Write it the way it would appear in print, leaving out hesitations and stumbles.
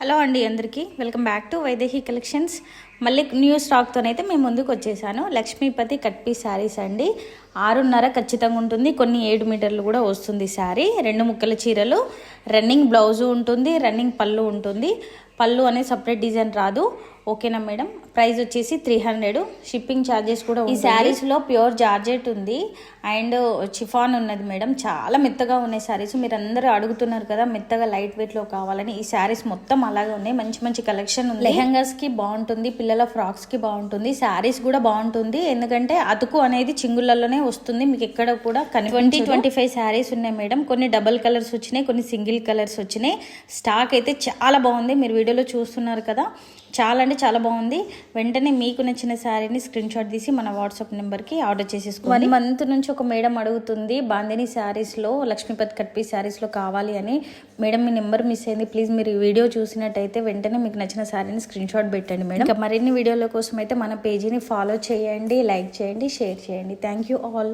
Hello అండి అందరికీ welcome back to Vaidehi collections. మళ్ళీ న్యూ స్టాక్తోనైతే మేము ముందుకు వచ్చేసాను. లక్ష్మీపతి కట్ పీస్ శారీస్ అండి. 6:30 ఖచ్చితంగా ఉంటుంది, కొన్ని 7 మీటర్లు కూడా వస్తుంది శారీ. 2 ముక్కల చీరలు, రన్నింగ్ బ్లౌజు ఉంటుంది, రన్నింగ్ పళ్ళు ఉంటుంది. పళ్ళు అనేది సపరేట్ డిజైన్ రాదు. ఓకేనా మేడం? ప్రైస్ వచ్చేసి 300. షిప్పింగ్ ఛార్జెస్ కూడా ఈ శారీస్లో ప్యూర్ జార్జెట్ ఉంది అండ్ చిఫాన్ ఉన్నది మేడం. చాలా మెత్తగా ఉన్నాయి శారీస్. మీరు అందరూ అడుగుతున్నారు కదా మెత్తగా లైట్ వెయిట్లో కావాలని. ఈ శారీస్ మొత్తం అలాగే ఉన్నాయి. మంచి మంచి కలెక్షన్ ఉంది. లెహంగాస్కి బాగుంటుంది, పిల్లల ఫ్రాక్స్కి బాగుంటుంది, శారీస్ కూడా బాగుంటుంది. ఎందుకంటే అతుకు అనేది చింగుళ్ళలోనే వస్తుంది, మీకు ఎక్కడ కూడా 20-25 శారీస్ ఉన్నాయి మేడం. కొన్ని డబల్ కలర్స్ వచ్చినాయి, కొన్ని సింగిల్ కలర్స్ వచ్చినాయి. స్టాక్ అయితే చాలా బాగుంది, మీరు వీడియోలో చూస్తున్నారు కదా. చాలా అంటే చాలా బాగుంది. వెంటనే మీకు నచ్చిన శారీని స్క్రీన్ షాట్ తీసి మన వాట్సాప్ నెంబర్కి ఆర్డర్ చేసేసుకోండి. 1 మంత్ నుంచి ఒక మేడం అడుగుతుంది బాందిని శారీస్లో, లక్ష్మీపతి కట్ పీస్ శారీస్లో కావాలి అని. మేడం మీ నెంబర్ మిస్ అయింది, ప్లీజ్ మీరు ఈ వీడియో చూసినట్టయితే వెంటనే మీకు నచ్చిన శారీని స్క్రీన్ షాట్ పెట్టండి మేడం. ఇంకా మరిన్ని వీడియోల కోసం అయితే మన పేజీని ఫాలో చేయండి, లైక్ చేయండి, షేర్ చేయండి. Thank you all.